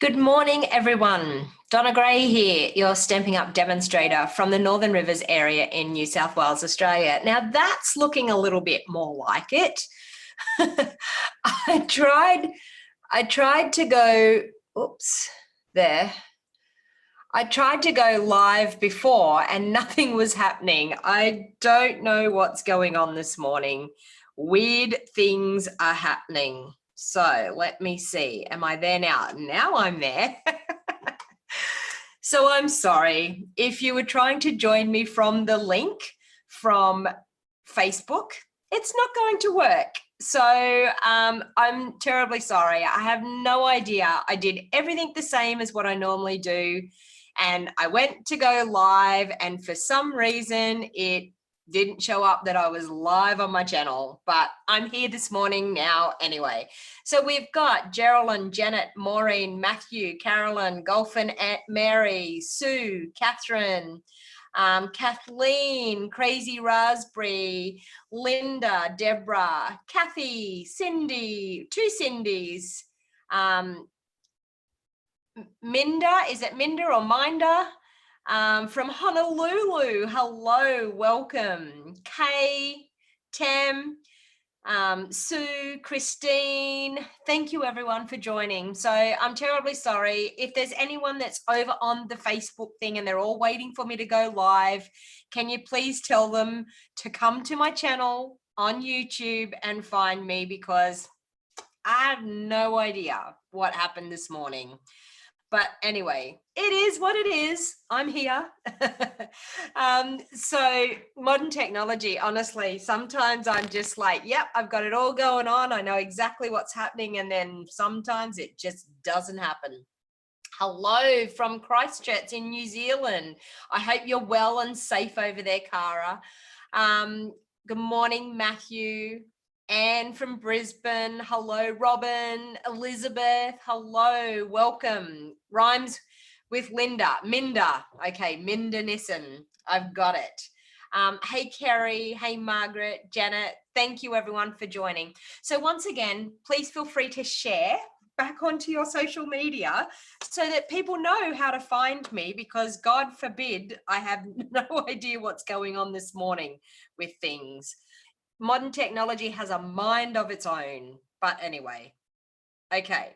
Good morning, everyone. Donna Gray here, your Stampin' Up! Demonstrator from the Northern Rivers area in New South Wales, Australia. Now that's looking a little bit more like it. I tried to go, oops, there. I tried to go live before and nothing was happening. I don't know what's going on this morning. Weird things are happening. So let me see. Am I there now? Now I'm there. So I'm sorry. If you were trying to join me from the link from Facebook, it's not going to work. So I'm terribly sorry. I have no idea. I did everything the same as what I normally do. And I went to go live and for some reason it didn't show up that I was live on my channel, but I'm here this morning now anyway. So we've got Geraldine, Janet, Maureen, Matthew, Carolyn, Golfin, Aunt Mary, Sue, Catherine, Kathleen, Crazy Raspberry, Linda, Deborah, Kathy, Cindy, two Cindys, Minda, is it Minda or Minder? From Honolulu, hello, welcome. Kay, Tam, Sue, Christine, thank you everyone for joining. So I'm terribly sorry. If there's anyone that's over on the Facebook thing and they're all waiting for me to go live, can you please tell them to come to my channel on YouTube and find me, because I have no idea what happened this morning. But anyway, it is what it is. I'm here. So modern technology, honestly, sometimes I'm just like, yep, I've got it all going on. I know exactly what's happening. And then sometimes it just doesn't happen. Hello from Christchurch in New Zealand. I hope you're well and safe over there, Cara. Good morning, Matthew. Anne from Brisbane, hello. Robin, Elizabeth, hello, welcome. Rhymes with Linda, Minda, okay, Minda Nissen, I've got it. Hey, Kerry, hey, Margaret, Janet, thank you everyone for joining. So once again, please feel free to share back onto your social media so that people know how to find me, because God forbid, I have no idea what's going on this morning with things. Modern technology has a mind of its own. But anyway, okay,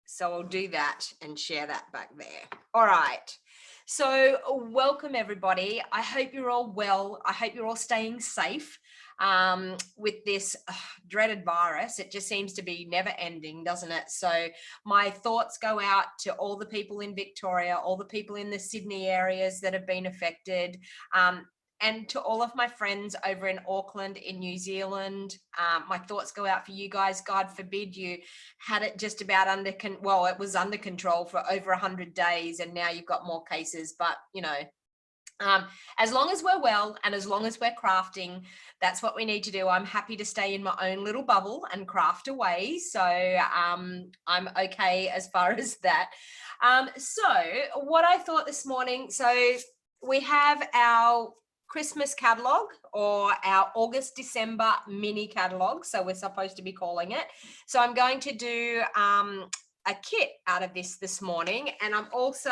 so I'll do that and share that back there. All right, so welcome everybody. I hope you're all well. I hope you're all staying safe with this dreaded virus. It just seems to be never ending, doesn't it? So my thoughts go out to all the people in Victoria, all the people in the Sydney areas that have been affected. And to all of my friends over in Auckland, in New Zealand, my thoughts go out for you guys. God forbid you had it just about under, well, it was under control for over 100 days and now you've got more cases. But, you know, as long as we're well and as long as we're crafting, that's what we need to do. I'm happy to stay in my own little bubble and craft away. So I'm okay as far as that. So what I thought this morning, so we have our Christmas catalog, or our August December mini catalog, so we're supposed to be calling it. So I'm going to do a kit out of this morning, and I'm also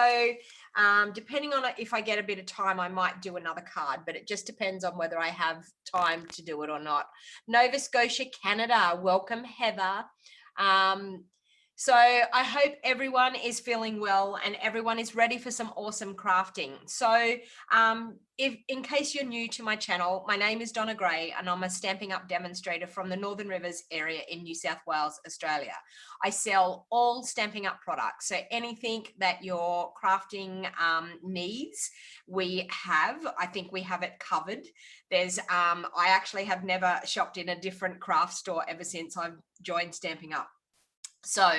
depending on if I get a bit of time, I might do another card, but it just depends on whether I have time to do it or not. Nova Scotia, Canada, welcome Heather. So I hope everyone is feeling well and everyone is ready for some awesome crafting. So if in case you're new to my channel, my name is Donna Gray and I'm a Stampin' Up! Demonstrator from the Northern Rivers area in New South Wales, Australia. I sell all Stampin' Up! Products. So anything that your crafting needs, we have. I think we have it covered. There's, I actually have never shopped in a different craft store ever since I've joined Stampin' Up! So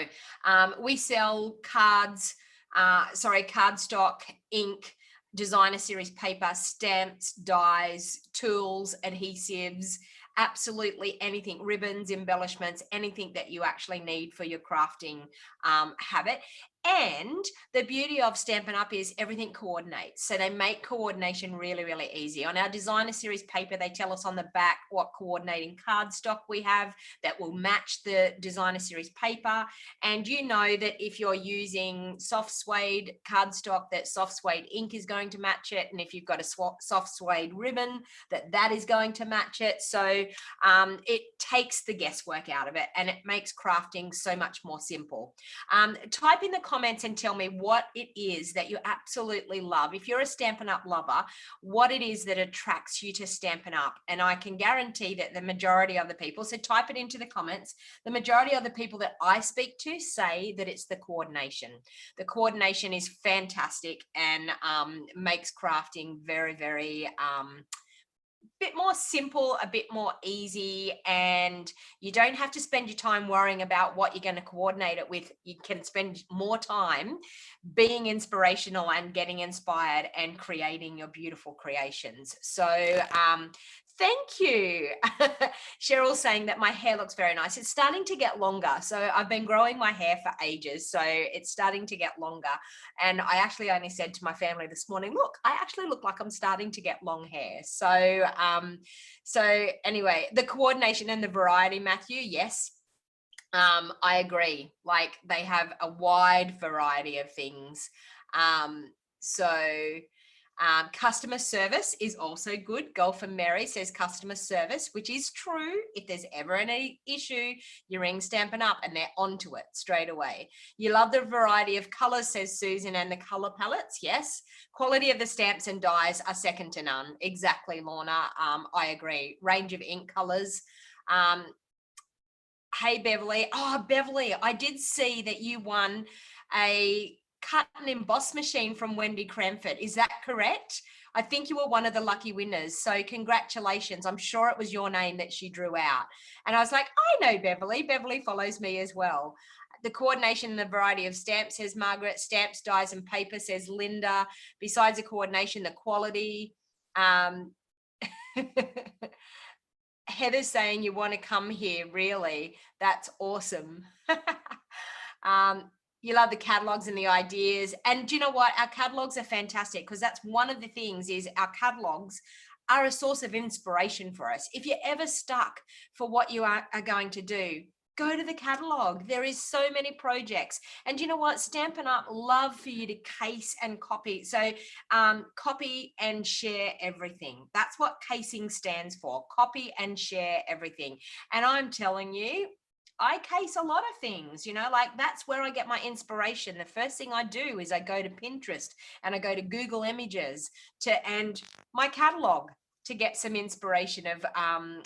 we sell cards, cardstock, ink, designer series paper, stamps, dies, tools, adhesives, absolutely anything, ribbons, embellishments, anything that you actually need for your crafting, have it. And the beauty of Stampin' Up! Is everything coordinates. So they make coordination really, really easy. On our designer series paper, they tell us on the back what coordinating cardstock we have that will match the designer series paper. And you know that if you're using soft suede cardstock, that soft suede ink is going to match it. And if you've got a soft suede ribbon, that is going to match it. So it takes the guesswork out of it, and it makes crafting so much more simple. Type in the comments and tell me what it is that you absolutely love. If you're a Stampin' Up! Lover, what it is that attracts you to Stampin' Up! And I can guarantee that the majority of the people, so type it into the comments, the majority of the people that I speak to say that it's the coordination. The coordination is fantastic and makes crafting very, very bit more simple, a bit more easy, and you don't have to spend your time worrying about what you're going to coordinate it with. You can spend more time being inspirational and getting inspired and creating your beautiful creations. So thank you. Cheryl saying that my hair looks very nice. It's starting to get longer. So I've been growing my hair for ages. So it's starting to get longer. And I actually only said to my family this morning, look, I actually look like I'm starting to get long hair. So, so anyway, the coordination and the variety, Matthew, yes. I agree. Like they have a wide variety of things. Customer service is also good. Golfer Mary says customer service, which is true. If there's ever any issue, you ring Stampin' Up! And they're onto it straight away. You love the variety of colors, says Susan, and the color palettes. Yes. Quality of the stamps and dies are second to none. Exactly, Lorna. I agree. Range of ink colors. Hey, Beverly. Oh, Beverly, I did see that you won a cut and emboss machine from Wendy Cranford. Is that correct? I think you were one of the lucky winners. So congratulations. I'm sure it was your name that she drew out. And I was like, I know Beverly. Beverly follows me as well. The coordination and the variety of stamps, says Margaret. Stamps, dies, and paper, says Linda. Besides the coordination, the quality. Heather's saying you want to come here. Really? That's awesome. You love the catalogs and the ideas. And do you know what? Our catalogs are fantastic because that's one of the things is our catalogs are a source of inspiration for us. If you're ever stuck for what you are going to do, go to the catalog. There is so many projects. And you know what? Stampin' Up! Love for you to case and copy. So copy and share everything. That's what casing stands for. Copy and share everything. And I'm telling you, I case a lot of things, you know, like that's where I get my inspiration. The first thing I do is I go to Pinterest and I go to Google Images and my catalog to get some inspiration of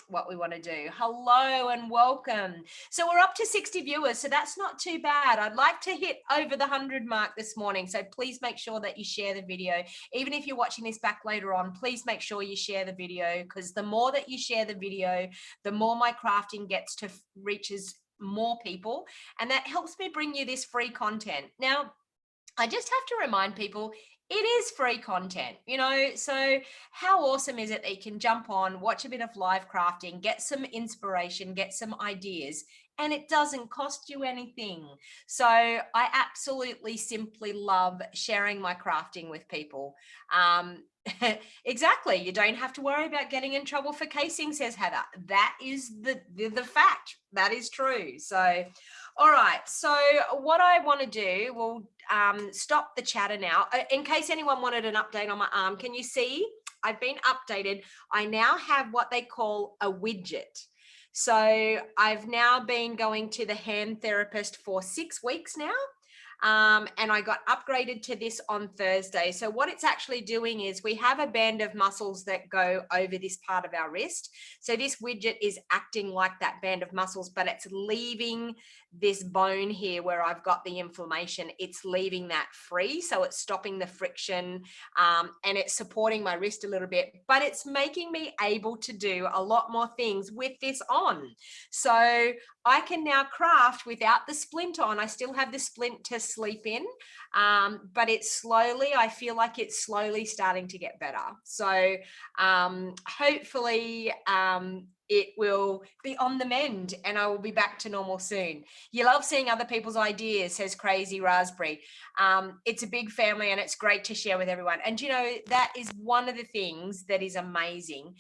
what we want to do. Hello and welcome. So we're up to 60 viewers, so that's not too bad. I'd like to hit over the 100 mark this morning, so please make sure that you share the video. Even if you're watching this back later on, please make sure you share the video, because the more that you share the video, the more my crafting gets to reaches more people, and that helps me bring you this free content. Now, I just have to remind people, it is free content, you know, so how awesome is it that you can jump on, watch a bit of live crafting, get some inspiration, get some ideas, and it doesn't cost you anything. So I absolutely simply love sharing my crafting with people. Exactly. You don't have to worry about getting in trouble for casing, says Heather. That is the fact. That is true. So, all right. So what I want to do, we'll stop the chatter now. In case anyone wanted an update on my arm, can you see? I've been updated. I now have what they call a widget. So I've now been going to the hand therapist for 6 weeks now. And I got upgraded to this on Thursday. So what it's actually doing is we have a band of muscles that go over this part of our wrist. So this widget is acting like that band of muscles, but it's leaving this bone here where I've got the inflammation. It's leaving that free. So it's stopping the friction and it's supporting my wrist a little bit, but it's making me able to do a lot more things with this on. So I can now craft without the splint on. I still have the splint to sleep in, but I feel like it's slowly starting to get better. So hopefully it will be on the mend and I will be back to normal soon. You love seeing other people's ideas, says Crazy Raspberry. It's a big family and it's great to share with everyone. And you know, that is one of the things that is amazing,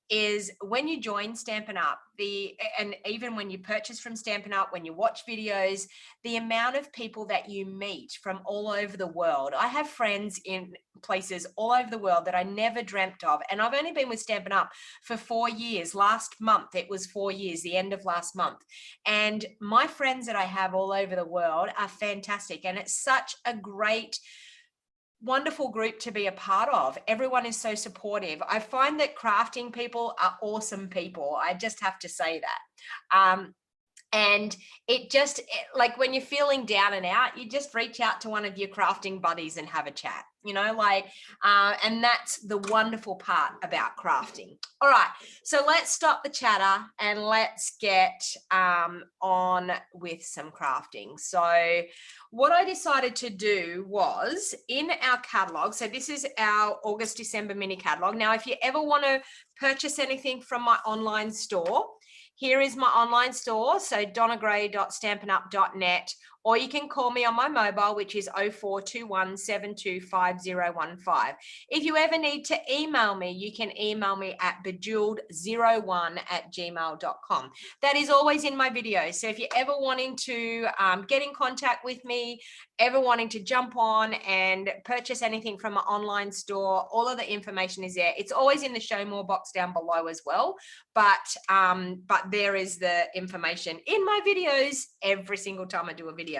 is when you join Stampin' Up, and even when you purchase from Stampin' Up, when you watch videos, the amount of people that you meet from all over the world. I have friends in places all over the world that I never dreamt of. And I've only been with Stampin' Up for 4 years. Last month, it was 4 years, the end of last month. And my friends that I have all over the world are fantastic. And it's such a great, wonderful group to be a part of. Everyone is so supportive. I find that crafting people are awesome people. I just have to say that. And like when you're feeling down and out, you just reach out to one of your crafting buddies and have a chat, you know, like, and that's the wonderful part about crafting. All right, so let's stop the chatter and let's get on with some crafting. So what I decided to do was, in our catalog, so this is our August, December mini catalog. Now, if you ever want to purchase anything from my online store, here is my online store, so donnagray.stampinup.net, or you can call me on my mobile, which is 0421 725015. If you ever need to email me, you can email me at bejeweled01@gmail.com. That is always in my videos. So if you're ever wanting to get in contact with me, ever wanting to jump on and purchase anything from my online store, all of the information is there. It's always in the show more box down below as well. But there is the information in my videos every single time I do a video.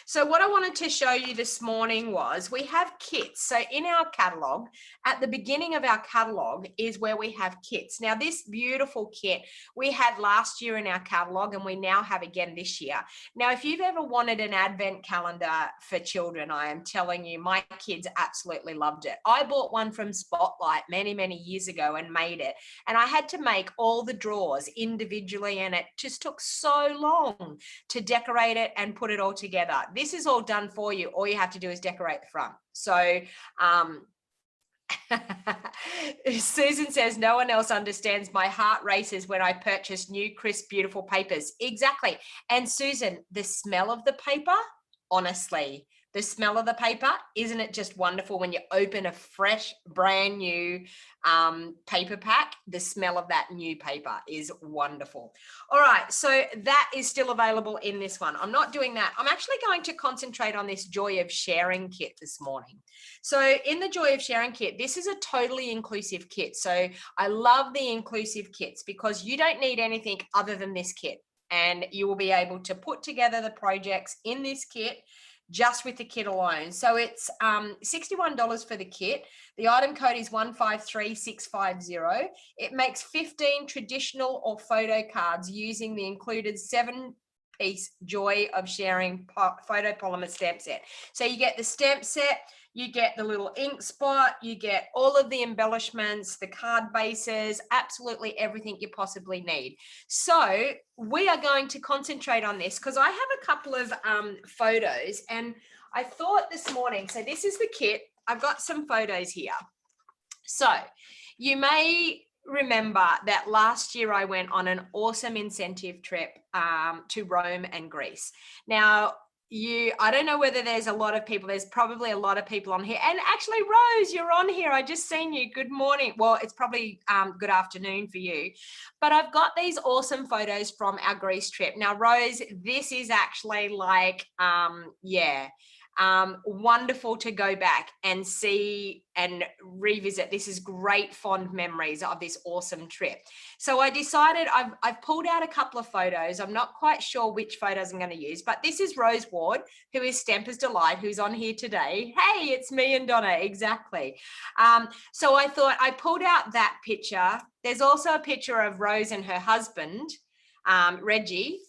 So what I wanted to show you this morning was, we have kits. So in our catalog, at the beginning of our catalog is where we have kits. Now, this beautiful kit we had last year in our catalog and we now have again this year. Now, if you've ever wanted an advent calendar for children, I am telling you, my kids absolutely loved it. I bought one from Spotlight many, many years ago and made it. And I had to make all the drawers individually, and it just took so long to decorate it and put it all together. This is all done for you. All you have to do is decorate the front. So Susan says, no one else understands. My heart races when I purchase new, crisp, beautiful papers. Exactly. And Susan, the smell of the paper, honestly, the smell of the paper, isn't it just wonderful when you open a fresh, brand new paper pack? The smell of that new paper is wonderful. All right, so that is still available in this one. I'm not doing that. I'm actually going to concentrate on this Joy of Sharing kit this morning. So in the Joy of Sharing kit, this is a totally inclusive kit. So I love the inclusive kits because you don't need anything other than this kit, and you will be able to put together the projects in this kit just with the kit alone. So it's $61 for the kit. The item code is 153650. It makes 15 traditional or photo cards using the included 7-piece Joy of Sharing photopolymer stamp set. So you get the stamp set, you get the little ink spot, you get all of the embellishments, the card bases, absolutely everything you possibly need. So we are going to concentrate on this because I have a couple of photos, and I thought this morning, so this is the kit. I've got some photos here. So you may remember that last year I went on an awesome incentive trip to Rome and Greece. Now, I don't know whether there's a lot of people, there's probably a lot of people on here. And actually, Rose, you're on here. I just seen you. Good morning. Well, it's probably good afternoon for you. But I've got these awesome photos from our Greece trip. Now, Rose, this is actually like, wonderful to go back and see and revisit. This is great fond memories of this awesome trip. So I decided I've pulled out a couple of photos. I'm not quite sure which photos I'm going to use, but this is Rose Ward, who is Stamper's Delight, who's on here today. Hey, it's me and Donna, exactly. So I thought I pulled out that picture. There's also a picture of Rose and her husband, Reggie.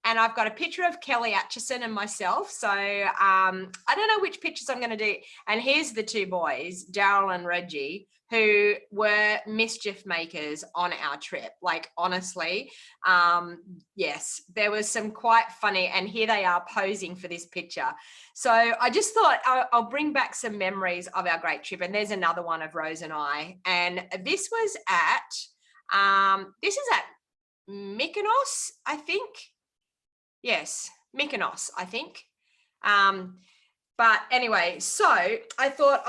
And I've got a picture of Kelly Atchison and myself. So I don't know which pictures I'm going to do. And here's the two boys, Daryl and Reggie, who were mischief makers on our trip. Like, honestly, yes, there was some quite funny, and here they are posing for this picture. So I just thought I'll bring back some memories of our great trip. And there's another one of Rose and I. And this was at, this is at Mykonos, I think. Yes, Mykonos, I think. But anyway, so I thought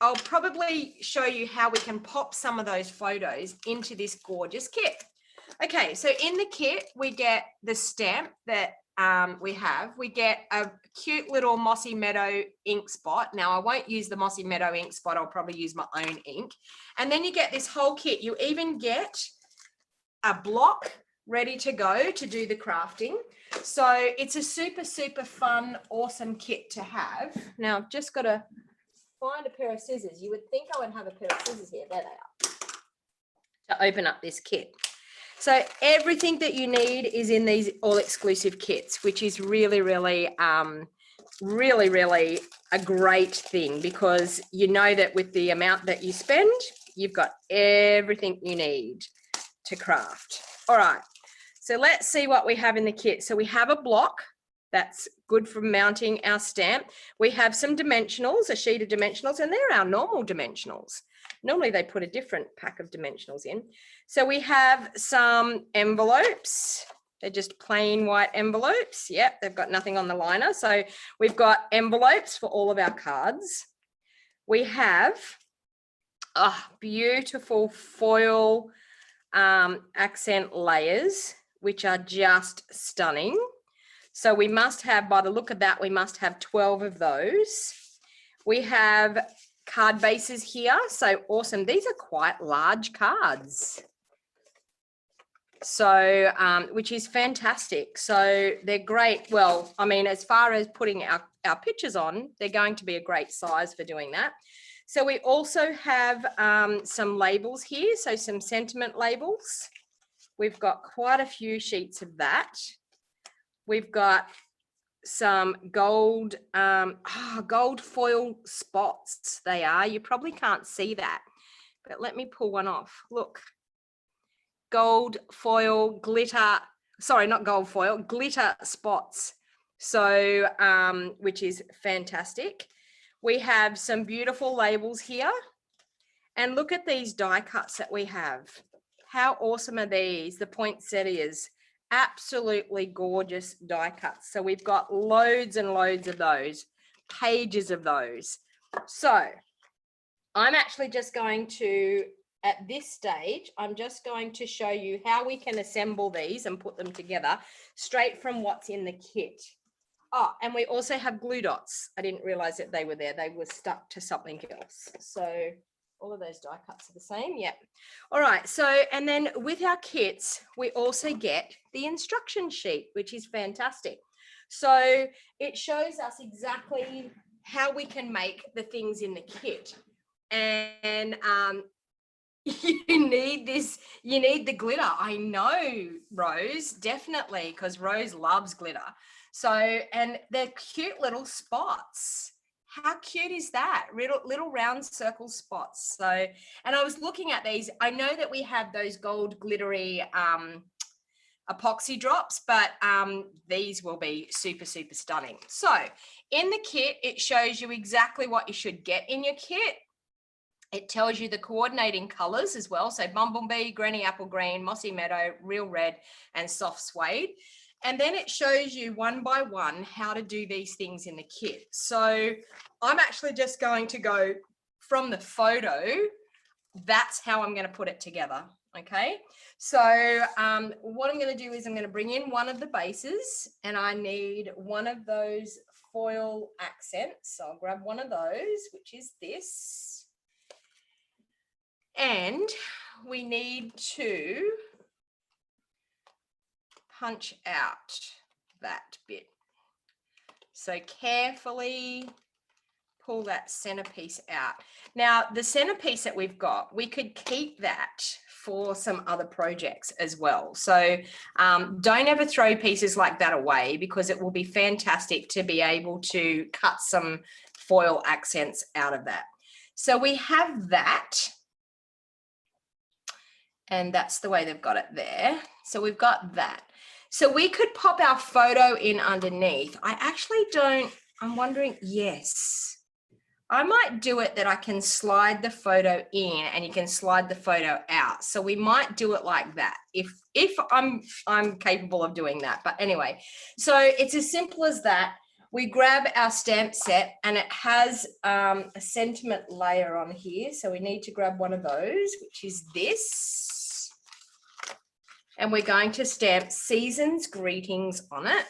I'll probably show you how we can pop some of those photos into this gorgeous kit. Okay, so in the kit, we get the stamp that we have. We get a cute little Mossy Meadow ink spot. Now, I won't use the Mossy Meadow ink spot. I'll probably use my own ink. And then you get this whole kit. You even get a block ready to go to do the crafting. So it's a super, super fun, awesome kit to have. Now, I've just got to find a pair of scissors. You would think I would have a pair of scissors here. There they are. To open up this kit. So everything that you need is in these all-exclusive kits, which is really, really, really a great thing, because you know that with the amount that you spend, you've got everything you need to craft. All right. So let's see what we have in the kit. So we have a block that's good for mounting our stamp. We have some dimensionals, a sheet of dimensionals, and they're our normal dimensionals. Normally they put a different pack of dimensionals in. So we have some envelopes. They're just plain white envelopes. Yep, they've got nothing on the liner. So we've got envelopes for all of our cards. We have beautiful foil accent layers, which are just stunning. So we must have, by the look of that, we must have 12 of those. We have card bases here. So awesome. These are quite large cards. So, which is fantastic. So they're great. Well, I mean, as far as putting our pictures on, they're going to be a great size for doing that. So we also have some labels here. So some sentiment labels. We've got quite a few sheets of that. We've got some gold, gold foil spots. They are. You probably can't see that, but let me pull one off. Look, gold foil glitter. Sorry, not gold foil, glitter spots. So, which is fantastic. We have some beautiful labels here, and look at these die cuts that we have. How awesome are these? The poinsettias, absolutely gorgeous die cuts. So we've got loads and loads of those, pages of those. So I'm actually just going to, at this stage, I'm just going to show you how we can assemble these and put them together straight from what's in the kit. Oh, and we also have glue dots. I didn't realize that they were there. They were stuck to something else. So all of those die cuts are the same. Yep. All right. So, and then with our kits, we also get the instruction sheet, which is fantastic. So it shows us exactly how we can make the things in the kit. And you need this, you need the glitter. I know, Rose, definitely, because Rose loves glitter. So, and they're cute little spots. How cute is that? Little round circle spots. So, and I was looking at these. I know that we have those gold glittery epoxy drops, but these will be super, super stunning. So in the kit, it shows you exactly what you should get in your kit. It tells you the coordinating colors as well. So Bumblebee, Granny Apple Green, Mossy Meadow, Real Red, and Soft Suede. And then it shows you one by one how to do these things in the kit. So I'm actually just going to go from the photo. That's how I'm going to put it together. Okay. So what I'm going to do is I'm going to bring in one of the bases, and I need one of those foil accents. So I'll grab one of those, which is this. And we need to punch out that bit. So carefully pull that centerpiece out. Now, the centerpiece that we've got, we could keep that for some other projects as well. So don't ever throw pieces like that away, because it will be fantastic to be able to cut some foil accents out of that. So we have that. And that's the way they've got it there. So we've got that. So we could pop our photo in underneath. I actually don't, I'm wondering, yes. I might do it that I can slide the photo in and you can slide the photo out. So we might do it like that if I'm capable of doing that. But anyway, so it's as simple as that. We grab our stamp set and it has a sentiment layer on here. So we need to grab one of those, which is this. And we're going to stamp Season's Greetings on it.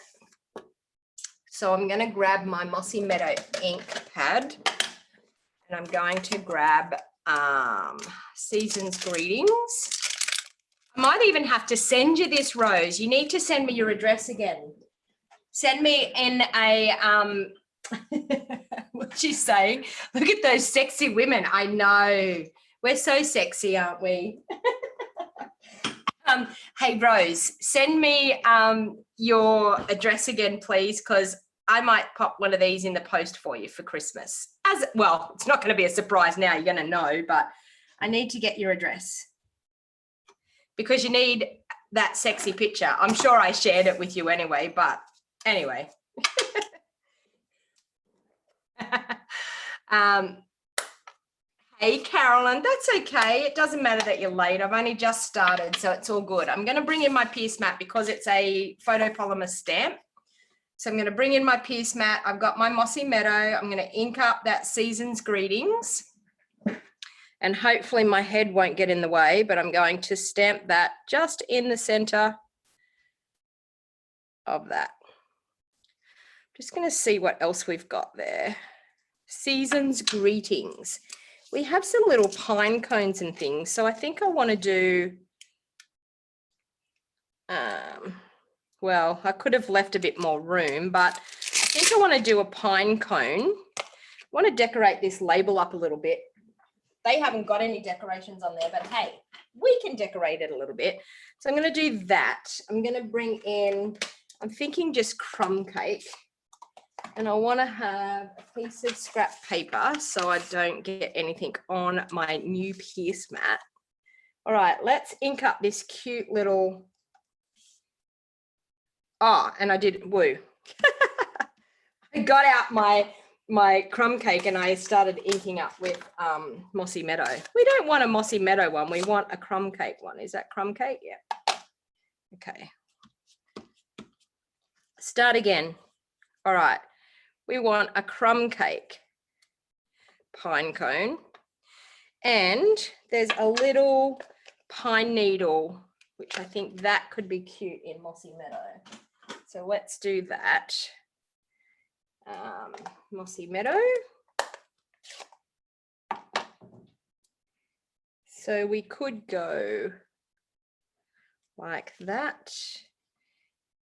So I'm going to grab my Mossy Meadow ink pad and I'm going to grab Season's Greetings. I might even have to send you this, Rose. You need to send me your address again. Send me in a, what's she saying? Look at those sexy women. I know. We're so sexy, aren't we? Hey, Rose, send me your address again, please, because I might pop one of these in the post for you for Christmas. As well, it's not going to be a surprise now. You're going to know, but I need to get your address because you need that sexy picture. I'm sure I shared it with you anyway, but anyway. Hey, Carolyn, that's okay. It doesn't matter that you're late. I've only just started, so it's all good. I'm going to bring in my Pierce mat because it's a photopolymer stamp. So I'm going to bring in my Pierce mat. I've got my Mossy Meadow. I'm going to ink up that Season's Greetings. And hopefully my head won't get in the way, but I'm going to stamp that just in the center of that. Just going to see what else we've got there. Season's Greetings. We have some little pine cones and things. So I think I want to do, well, I could have left a bit more room, but I think I want to do a pine cone. I want to decorate this label up a little bit. They haven't got any decorations on there, but hey, we can decorate it a little bit. So I'm going to do that. I'm going to bring in, I'm thinking just crumb cake. And I want to have a piece of scrap paper so I don't get anything on my new Pierce mat. All right, let's ink up this cute little, oh, and I did, woo. I got out my crumb cake and I started inking up with Mossy Meadow. We don't want a Mossy Meadow one, we want a crumb cake one. Is that crumb cake? Yeah. Okay. Start again. All right. We want a crumb cake pine cone, and there's a little pine needle, which I think that could be cute in Mossy Meadow. So let's do that. Mossy Meadow. So we could go like that.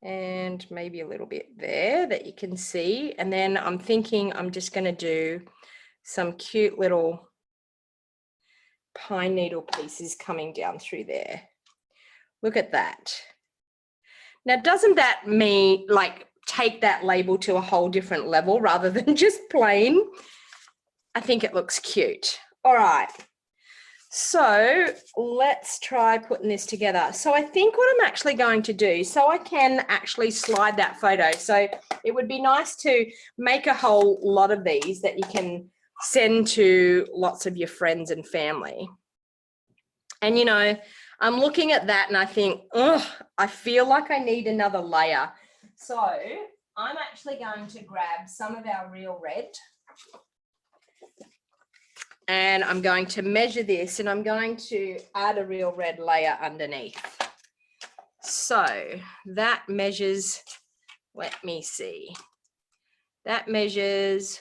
And maybe a little bit there that you can see. And then I'm thinking I'm just going to do some cute little pine needle pieces coming down through there. Look at that. Now, doesn't that mean like take that label to a whole different level rather than just plain? I think it looks cute. All right. So let's try putting this together. So I think what I'm actually going to do, so I can actually slide that photo. So it would be nice to make a whole lot of these that you can send to lots of your friends and family. And, you know, I'm looking at that and I think, oh, I feel like I need another layer. So I'm actually going to grab some of our real red. And I'm going to measure this and I'm going to add a real red layer underneath. So that measures, let me see, that measures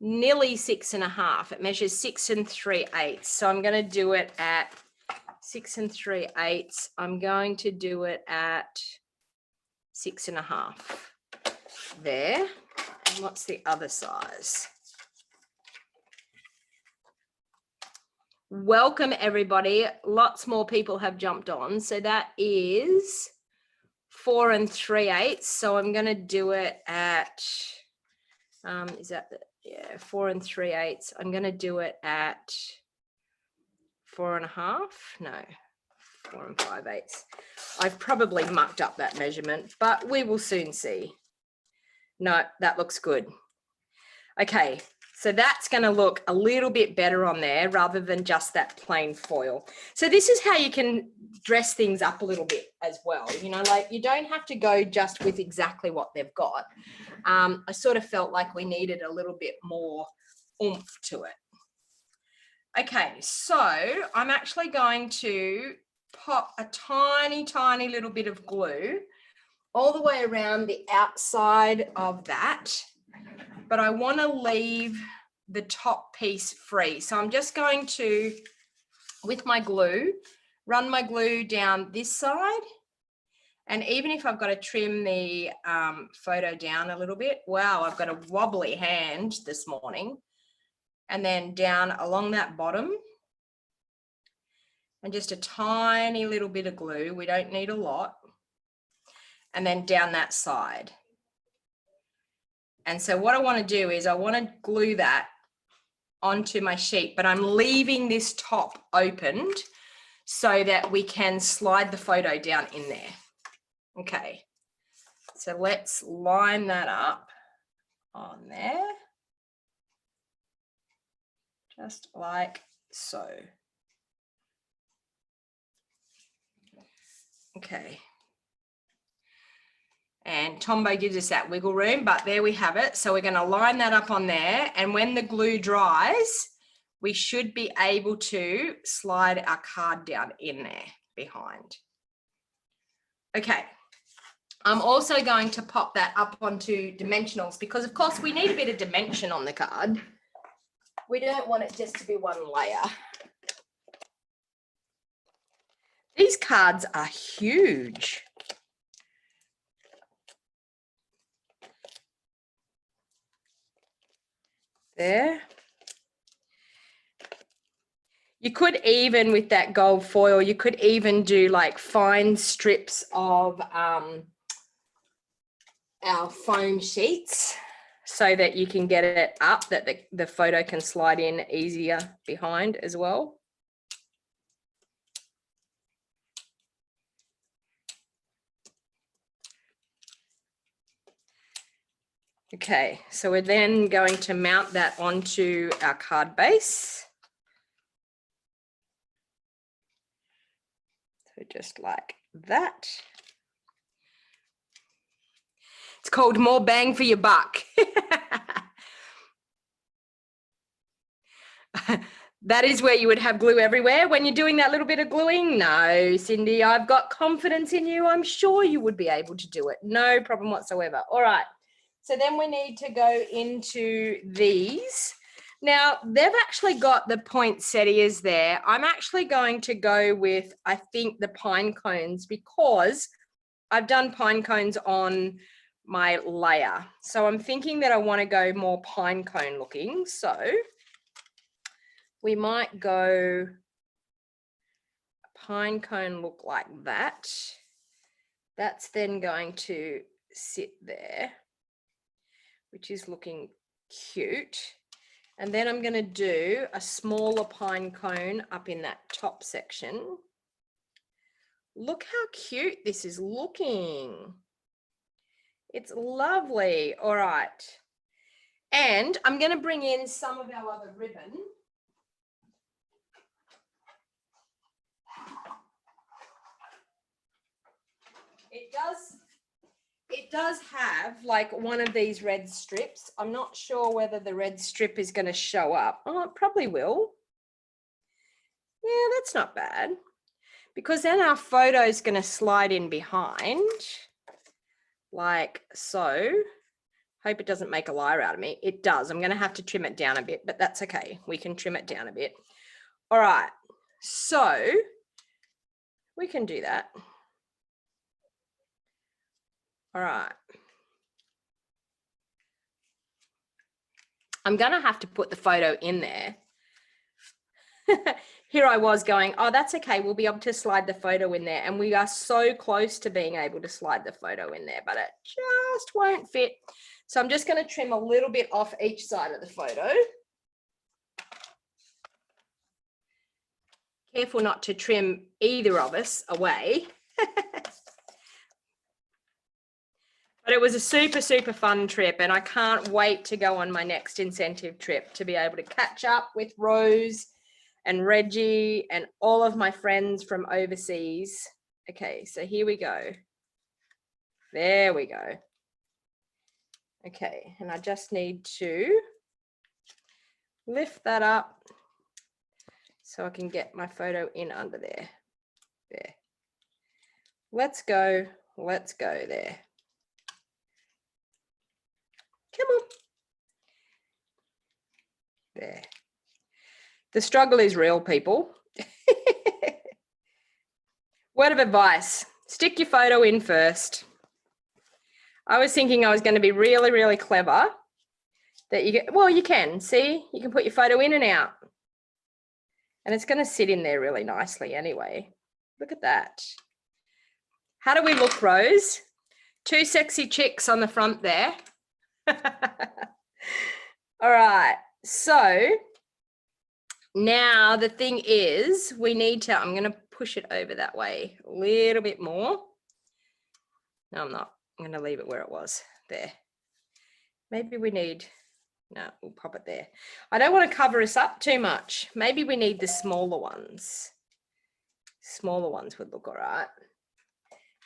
nearly 6.5. It measures 6 3/8. So I'm going to do it at 6 3/8. I'm going to do it at 6.5 there. And what's the other size? Welcome everybody. Lots more people have jumped on. So that is 4 3/8. So I'm going to do it at, is that, yeah, 4 3/8. I'm going to do it at 4.5, no, 4 5/8. I've probably mucked up that measurement, but we will soon see. No, that looks good. Okay, so that's going to look a little bit better on there rather than just that plain foil. So this is how you can dress things up a little bit as well. You know, like you don't have to go just with exactly what they've got. I sort of felt like we needed a little bit more oomph to it. Okay, so I'm actually going to pop a tiny, tiny little bit of glue all the way around the outside of that, but I want to leave the top piece free. So I'm just going to, with my glue, run my glue down this side. And even if I've got to trim the photo down a little bit, wow, I've got a wobbly hand this morning. And then down along that bottom, and just a tiny little bit of glue. We don't need a lot. And then down that side. And so what I want to do is I want to glue that onto my sheet, but I'm leaving this top opened so that we can slide the photo down in there. Okay, so let's line that up on there. Just like so. Okay. And Tombow gives us that wiggle room, but there we have it. So we're going to line that up on there. And when the glue dries, we should be able to slide our card down in there behind. Okay. I'm also going to pop that up onto dimensionals because, of course, we need a bit of dimension on the card. We don't want it just to be one layer. These cards are huge. There. You could even, with that gold foil, you could even do like fine strips of our foam sheets so that you can get it up, that the photo can slide in easier behind as well. Okay, so we're then going to mount that onto our card base. So just like that. It's called more bang for your buck. That is where you would have glue everywhere when you're doing that little bit of gluing. No, Cindy, I've got confidence in you. I'm sure you would be able to do it. No problem whatsoever. All right. So then we need to go into these. Now, they've actually got the poinsettias there. I'm actually going to go with, I think, the pine cones because I've done pine cones on my layer. So I'm thinking that I want to go more pine cone looking. So we might go pine cone look like that. That's then going to sit there, which is looking cute. And then I'm going to do a smaller pine cone up in that top section. Look how cute this is looking. It's lovely. All right. And I'm going to bring in some of our other ribbon. It does have like one of these red strips. I'm not sure whether the red strip is going to show up. Oh, it probably will. Yeah, that's not bad. Because then our photo is going to slide in behind like so. Hope it doesn't make a liar out of me. It does. I'm going to have to trim it down a bit, but that's okay. We can trim it down a bit. All right. So we can do that. All right. I'm going to have to put the photo in there. Here I was going, oh, that's okay. We'll be able to slide the photo in there. And we are so close to being able to slide the photo in there, but it just won't fit. So I'm just going to trim a little bit off each side of the photo. Careful not to trim either of us away. But it was a super, super fun trip, and I can't wait to go on my next incentive trip to be able to catch up with Rose and Reggie and all of my friends from overseas. Okay, so here we go. There we go. Okay, and I just need to lift that up so I can get my photo in under there. There. Let's go there. Come on. There. The struggle is real, people. Word of advice, stick your photo in first. I was thinking I was going to be really, really clever that you get, well, you can see, you can put your photo in and out and it's going to sit in there really nicely anyway. Look at that. How do we look, Rose? Two sexy chicks on the front there. All right, so now the thing is we need to, I'm going to push it over that way a little bit more. No, I'm not. I'm going to leave it where it was there. Maybe we need, no, we'll pop it there. I don't want to cover us up too much. Maybe we need the smaller ones. Smaller ones would look all right.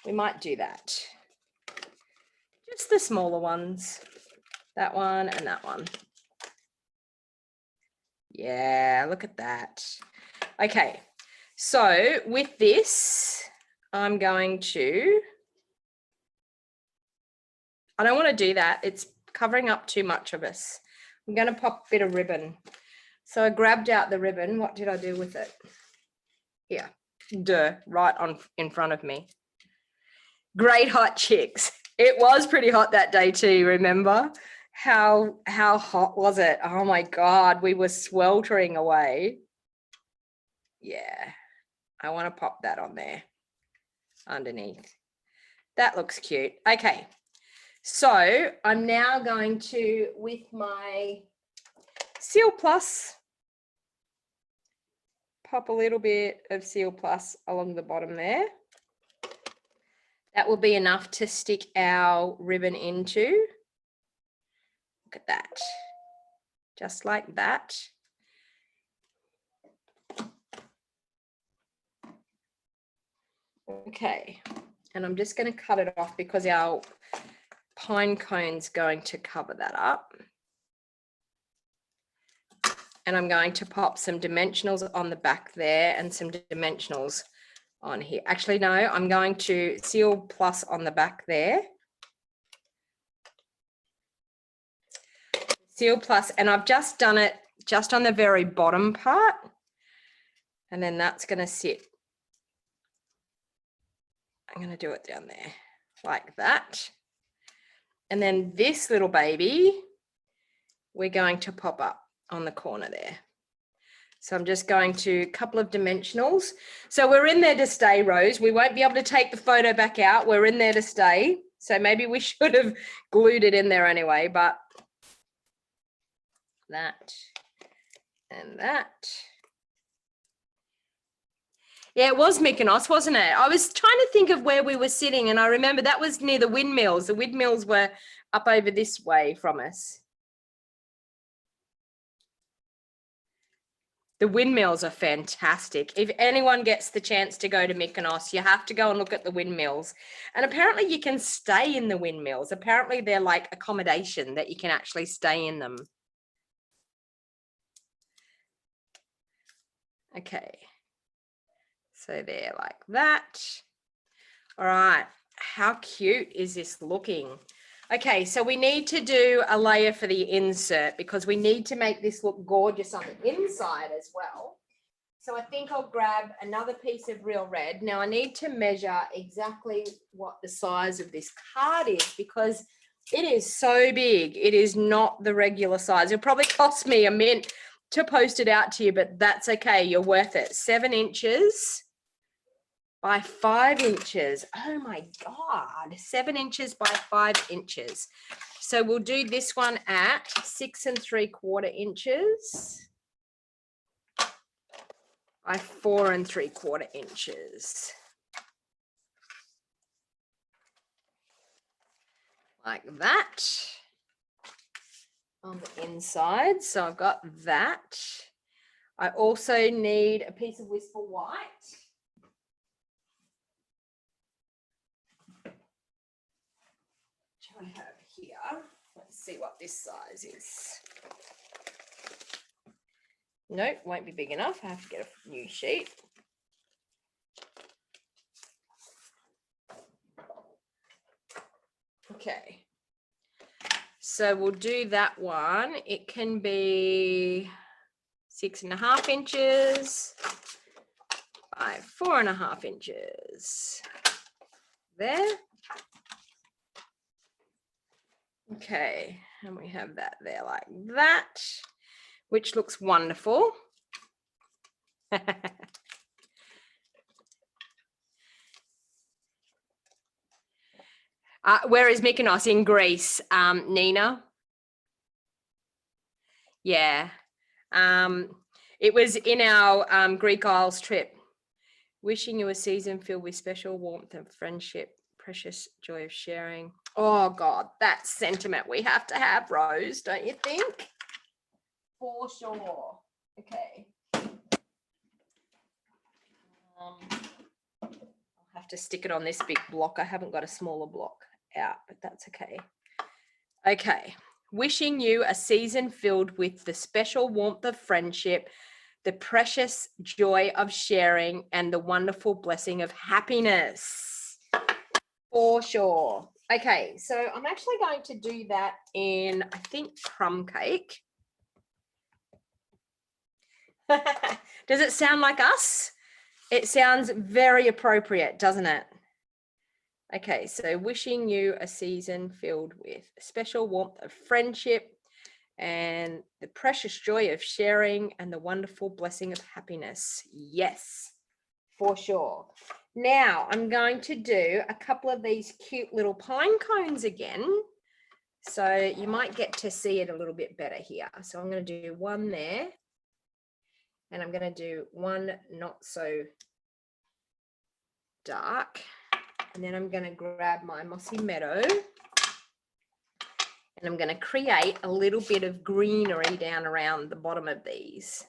We might do that. Just the smaller ones. That one and that one. Yeah, look at that. Okay, so with this, I'm going to, I don't want to do that. It's covering up too much of us. I'm going to pop a bit of ribbon. So I grabbed out the ribbon. What did I do with it? Here, right on in front of me. Great hot chicks. It was pretty hot that day too, remember? How hot was it? Oh my God, we were sweltering away. Yeah, I want to pop that on there underneath. That looks cute. Okay, so I'm now going to, with my Seal Plus, pop a little bit of Seal Plus along the bottom there. That will be enough to stick our ribbon into. Look at that, just like that. Okay, and I'm just going to cut it off because our pine cone's going to cover that up. And I'm going to pop some dimensionals on the back there and some dimensionals on here. Actually, no, I'm going to Seal Plus on the back there. Seal Plus, and I've just done it just on the very bottom part. And then that's going to sit. I'm going to do it down there like that. And then this little baby, we're going to pop up on the corner there. So I'm just going to a couple of dimensionals. So we're in there to stay, Rose. We won't be able to take the photo back out. We're in there to stay. So maybe we should have glued it in there anyway, but that and that. Yeah, it was Mykonos, wasn't it? I was trying to think of where we were sitting, and I remember that was near the windmills. The windmills were up over this way from us. The windmills are fantastic. If anyone gets the chance to go to Mykonos, you have to go and look at the windmills. And apparently you can stay in the windmills. Apparently they're like accommodation that you can actually stay in them. Okay. So there, like that. All right, how cute is this looking? Okay, so we need to do a layer for the insert because we need to make this look gorgeous on the inside as well. So I think I'll grab another piece of real red. Now I need to measure exactly what the size of this card is because it is so big. It is not the regular size. It'll probably cost me a mint to post it out to you, but that's okay. You're worth it. 7 inches. By 5 inches. Oh my God, 7 inches by 5 inches. So we'll do this one at 6 3/4 inches. by 4 3/4 inches. Like that on the inside. So I've got that. I also need a piece of Whisper White. Which I have here. Let's see what this size is. Nope, won't be big enough. I have to get a new sheet. Okay. So we'll do that one. It can be 6.5 inches by 4.5 inches. There. Okay, and we have that there like that, which looks wonderful. Where is Mykonos? In Greece, Nina? Yeah. It was in our Greek Isles trip. Wishing you a season filled with special warmth and friendship, precious joy of sharing. Oh God, that sentiment we have to have, Rose, don't you think? For sure. Okay. I'll have to stick it on this big block. I haven't got a smaller block out, but that's okay. Okay. Wishing you a season filled with the special warmth of friendship, the precious joy of sharing, and the wonderful blessing of happiness. For sure. Okay, so I'm actually going to do that in, I think, crumb cake. Does it sound like us? It sounds very appropriate, doesn't it? Okay, so wishing you a season filled with special warmth of friendship and the precious joy of sharing and the wonderful blessing of happiness. Yes, for sure. Now I'm going to do a couple of these cute little pine cones again. So you might get to see it a little bit better here. So I'm going to do one there. And I'm going to do one not so dark. And then I'm going to grab my Mossy Meadow. And I'm going to create a little bit of greenery down around the bottom of these.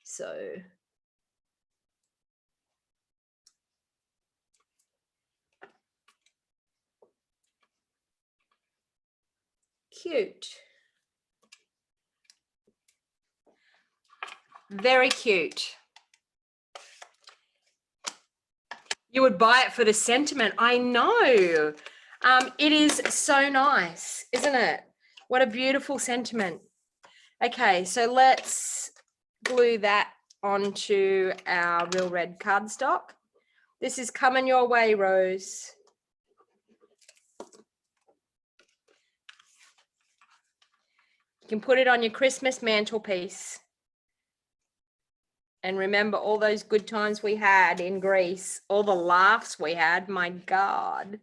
So cute. Very cute. You would buy it for the sentiment. I know. It is so nice, isn't it? What a beautiful sentiment. Okay, so let's glue that onto our Real Red cardstock. This is coming your way, Rose. You can put it on your Christmas mantelpiece. And remember all those good times we had in Greece, all the laughs we had, my God.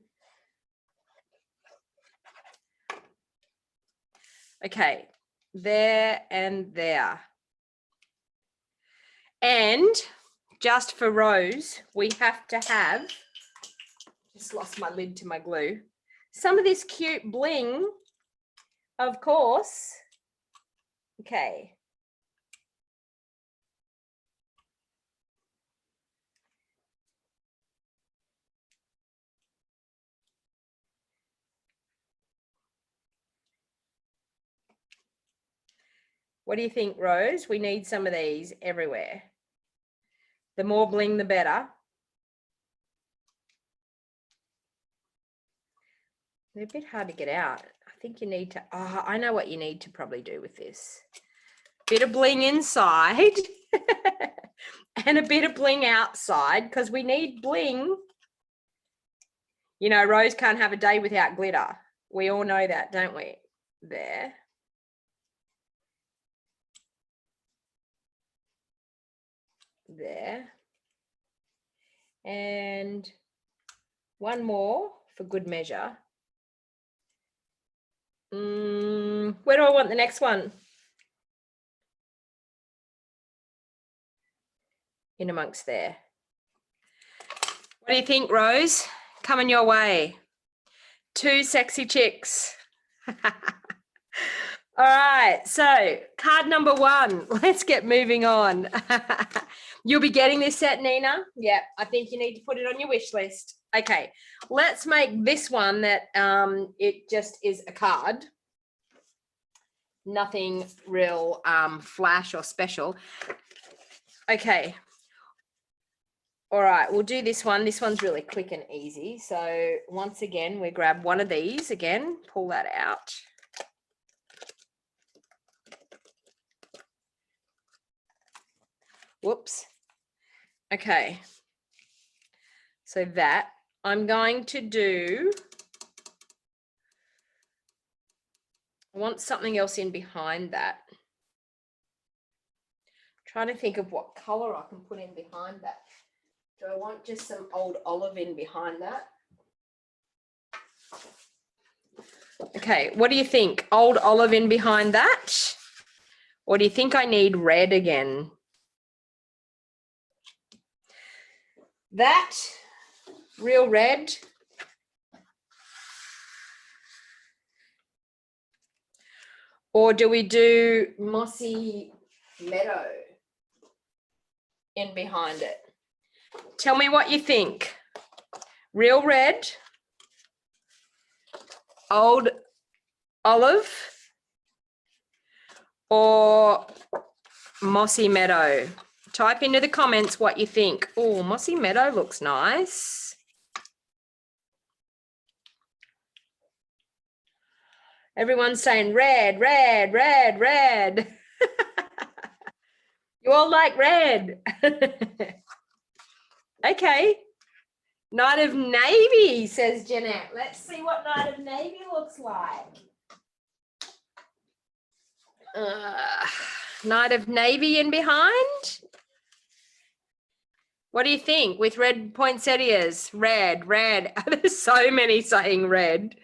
Okay, there and there. And just for Rose, we have to have, just lost my lid to my glue, some of this cute bling, of course. Okay. What do you think, Rose? We need some of these everywhere. The more bling, the better. They're a bit hard to get out. I think you need to, oh, I know what you need to probably do with this. Bit of bling inside and a bit of bling outside because we need bling. You know, Rose can't have a day without glitter. We all know that, don't we? There. There. And one more for good measure. Where do I want the next one? in amongst there. What do you think, Rose? Coming your way. 2 sexy chicks. All right, so card number 1. Let's get moving on. You'll be getting this set, Nina. Yeah, I think you need to put it on your wish list. Okay, let's make this one that it just is a card. Nothing real flash or special. Okay. All right, we'll do this one. This one's really quick and easy. So once again, we grab one of these again, pull that out. Whoops. Okay. So that I'm going to do, I want something else in behind that. Trying to think of what color I can put in behind that. Do I want just some old olive in behind that? Okay, what do you think? Old olive in behind that? Or do you think I need red again? That, real red. Or do we do mossy meadow in behind it? Tell me what you think. Real red, old olive, or mossy meadow? Type into the comments what you think. Oh, mossy meadow looks nice. Everyone's saying red, red, red, red. You all like red. Okay. Night of Navy, says Jeanette. Let's see what Night of Navy looks like. Night of Navy in behind. What do you think with red poinsettias? Red, red. There's so many saying red.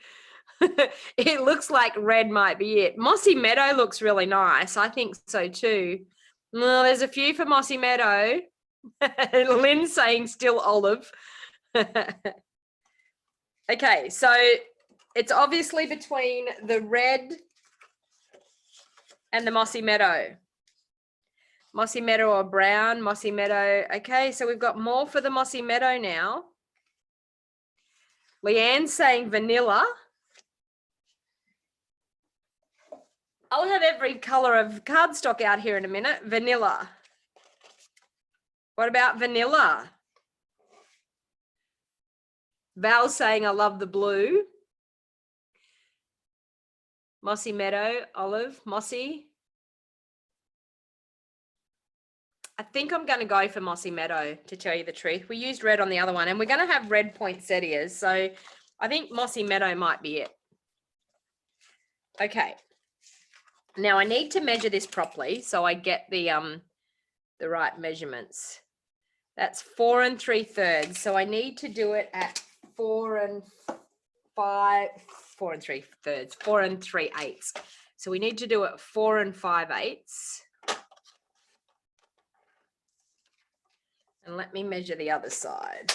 It looks like red might be it. Mossy Meadow looks really nice. I think so too. Well, there's a few for Mossy Meadow. Lynn's saying still olive. Okay, so it's obviously between the red and the Mossy Meadow. Mossy Meadow or brown, Mossy Meadow. Okay, so we've got more for the Mossy Meadow now. Leanne's saying vanilla. I'll have every color of cardstock out here in a minute. Vanilla. What about vanilla? Val's saying I love the blue. Mossy Meadow, olive, mossy. I think I'm going to go for Mossy Meadow, to tell you the truth. We used red on the other one, and we're going to have red poinsettias. So I think Mossy Meadow might be it. Okay. Now I need to measure this properly so I get the right measurements. That's 4 3/3. So I need to do it at 4 3/8. So we need to do it 4 5/8. And let me measure the other side.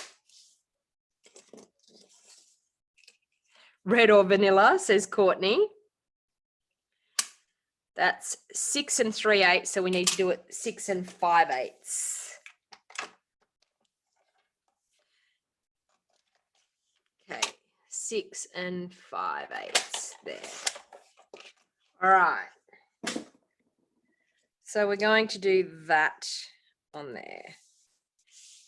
Red or vanilla, says Courtney. That's 6 3/8. So we need to do it 6 5/8. Okay, 6 5/8 there. All right. So we're going to do that on there.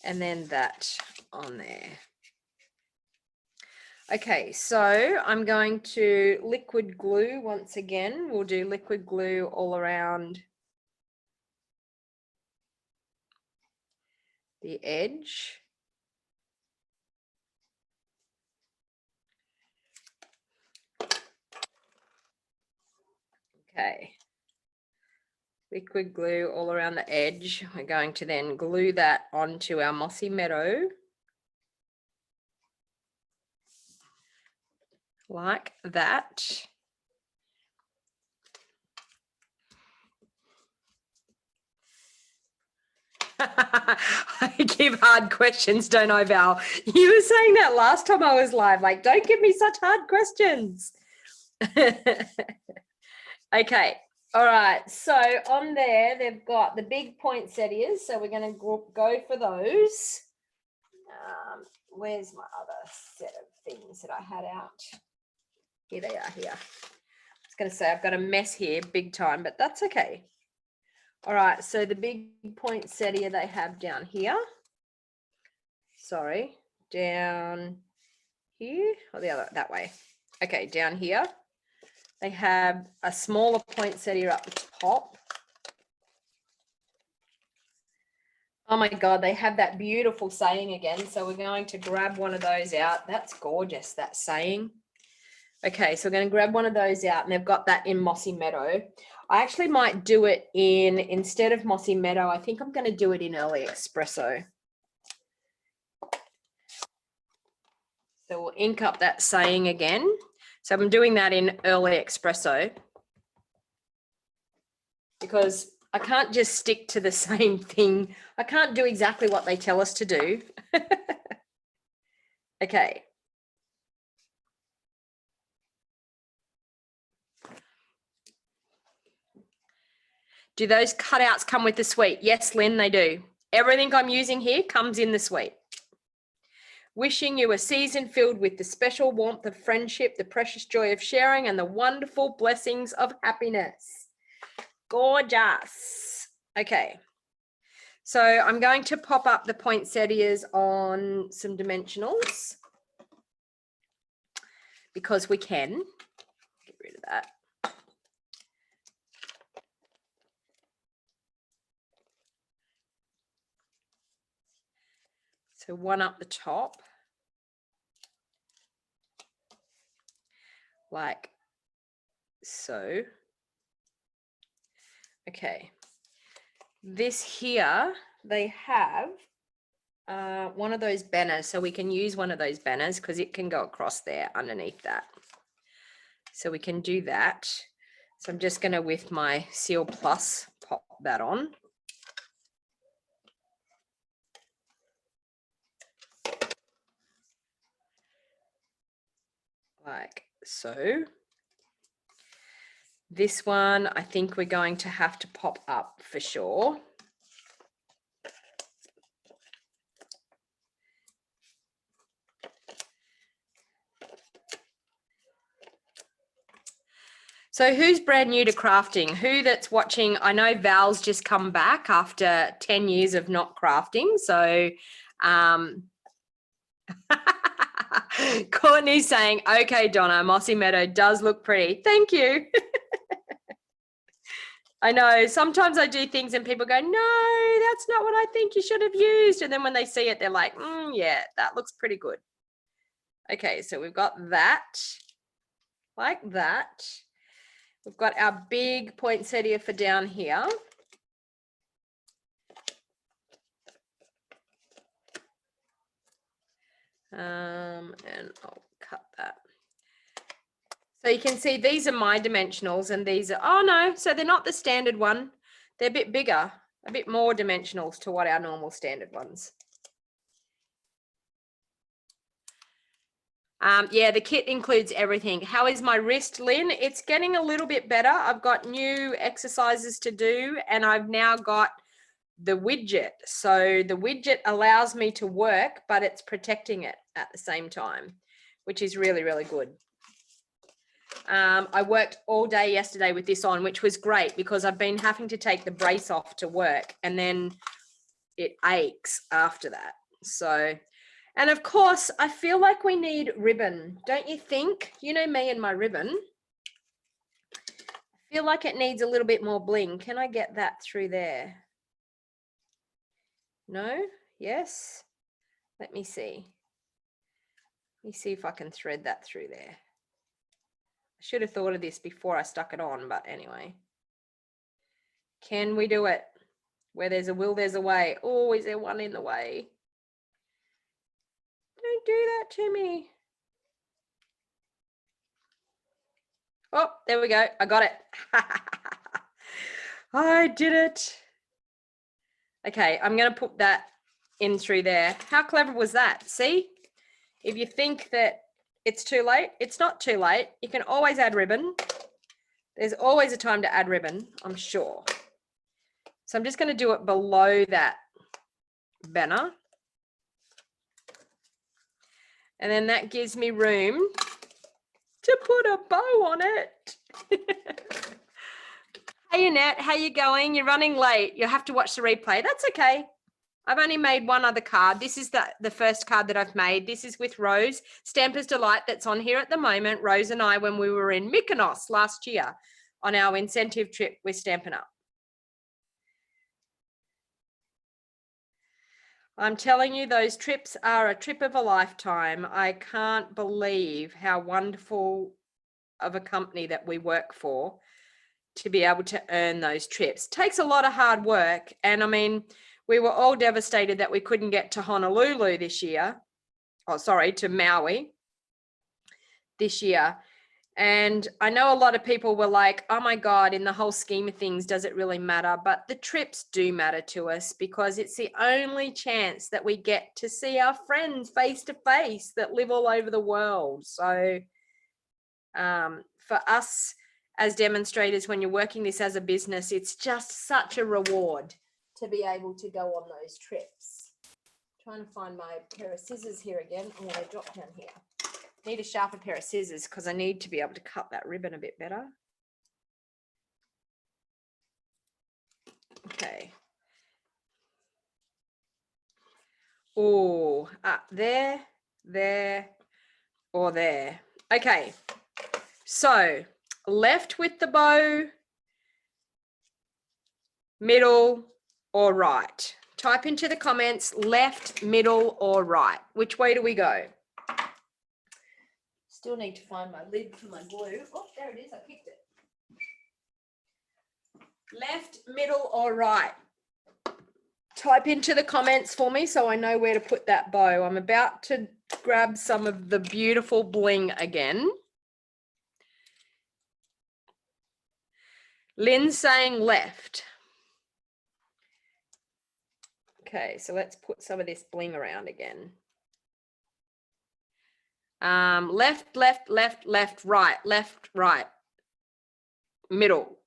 And then that on there. Okay, so I'm going to liquid glue once again. We'll do liquid glue all around the edge. Okay. Liquid glue all around the edge. We're going to then glue that onto our Mossy Meadow. Like that. I give hard questions, don't I, Val? You were saying that last time I was live, like, don't give me such hard questions. Okay. All right. So on there, they've got the big poinsettias. So we're going to go for those. Where's my other set of things that I had out? Here they are here. I was going to say I've got a mess here big time, but that's okay. All right, so the big poinsettia they have down here. Sorry, down here or the other, that way. Okay, down here. They have a smaller poinsettia up the top. Oh my God, they have that beautiful saying again. So we're going to grab one of those out. That's gorgeous, that saying. Okay, so we're going to grab one of those out, and they've got that in Mossy Meadow. I actually might do it instead of Mossy Meadow, I think I'm going to do it in Early Espresso. So we'll ink up that saying again. So I'm doing that in Early Espresso because I can't just stick to the same thing. I can't do exactly what they tell us to do. Okay. Do those cutouts come with the suite? Yes, Lynn, they do. Everything I'm using here comes in the suite. Wishing you a season filled with the special warmth of friendship, the precious joy of sharing, and the wonderful blessings of happiness. Gorgeous. Okay. So I'm going to pop up the poinsettias on some dimensionals because we can. Get rid of that. So one up the top, like so. Okay. This here, they have one of those banners. So we can use one of those banners because it can go across there underneath that. So we can do that. So I'm just going to, with my Seal Plus, pop that on. Like so. This one, I think we're going to have to pop up for sure. So who's brand new to crafting? Who that's watching? I know Val's just come back after 10 years of not crafting. So Courtney's saying, okay, Donna, Mossy Meadow does look pretty. Thank you. I know sometimes I do things and people go, no, that's not what I think you should have used. And then when they see it, they're like, yeah, that looks pretty good. Okay, so we've got that like that. We've got our big poinsettia for down here. And I'll cut that. So you can see these are my dimensionals and these are, oh no, so they're not the standard one. They're a bit bigger, a bit more dimensionals to what our normal standard ones. Yeah, the kit includes everything. How is my wrist, Lynn? It's getting a little bit better. I've got new exercises to do and I've now got the widget. So the widget allows me to work, but it's protecting it at the same time, which is really, really good. I worked all day yesterday with this on, which was great because I've been having to take the brace off to work and then it aches after that. So, and of course, I feel like we need ribbon, don't you think? You know me and my ribbon. I feel like it needs a little bit more bling. Can I get that through there? No? Yes? Let me see. Let me see if I can thread that through there. I should have thought of this before I stuck it on, but anyway. Can we do it? Where there's a will, there's a way. Oh, is there one in the way? Don't do that to me. Oh, there we go. I got it. I did it. Okay, I'm going to put that in through there. How clever was that? See, if you think that it's too late, it's not too late. You can always add ribbon. There's always a time to add ribbon, I'm sure. So I'm just going to do it below that banner. And then that gives me room to put a bow on it. Hey Annette, how you going? You're running late. You'll have to watch the replay. That's okay. I've only made one other card. This is the first card that I've made. This is with Rose, Stamper's Delight, that's on here at the moment. Rose and I, when we were in Mykonos last year on our incentive trip with Stampin' Up. I'm telling you, those trips are a trip of a lifetime. I can't believe how wonderful of a company that we work for to be able to earn those trips. It takes a lot of hard work. And I mean, we were all devastated that we couldn't get to Honolulu this year. Oh, sorry, to Maui this year. And I know a lot of people were like, oh my God, in the whole scheme of things, does it really matter? But the trips do matter to us because it's the only chance that we get to see our friends face to face that live all over the world. So for us as demonstrators, when you're working this as a business, it's just such a reward to be able to go on those trips. Trying to find my pair of scissors here again. Oh, they dropped down here. Need a sharper pair of scissors because I need to be able to cut that ribbon a bit better. Okay. Oh, there, or there. Okay. So left with the bow, middle, or right. Type into the comments left, middle, or right. Which way do we go? Still need to find my lid for my glue. Oh, there it is. I picked it. Left, middle, or right? Type into the comments for me so I know where to put that bow. I'm about to grab some of the beautiful bling again. Lynn's saying left. Okay, so let's put some of this bling around again. Left, left, left, left, right, middle.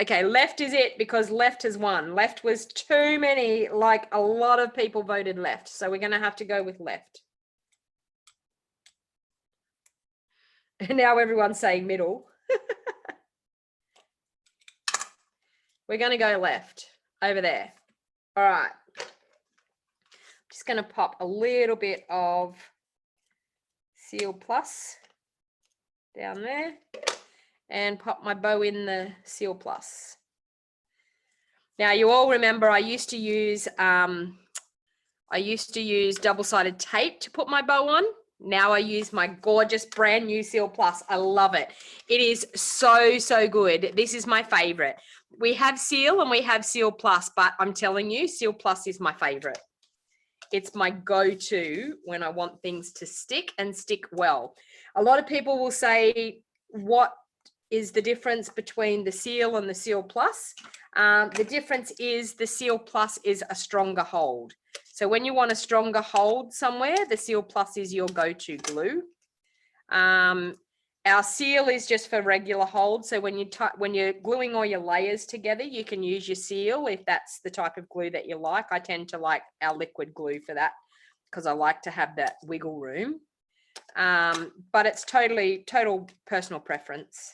Okay, left is it because left has won. Left was too many, like a lot of people voted left. So we're going to have to go with left. And now everyone's saying middle. We're going to go left over there. All right. Just going to pop a little bit of Seal Plus down there and pop my bow in the Seal Plus. Now you all remember I used to use double-sided tape to put my bow on. Now I use my gorgeous brand new Seal Plus. I love it. It is so, so good. This is my favorite. We have Seal and we have Seal Plus, but I'm telling you, Seal Plus is my favorite. It's my go-to when I want things to stick and stick well. A lot of people will say, what is the difference between the Seal and the Seal Plus? The difference is the Seal Plus is a stronger hold. So when you want a stronger hold somewhere, the Seal Plus is your go-to glue. Our Seal is just for regular hold. So when you're gluing all your layers together, you can use your Seal if that's the type of glue that you like. I tend to like our liquid glue for that because I like to have that wiggle room. But it's total personal preference.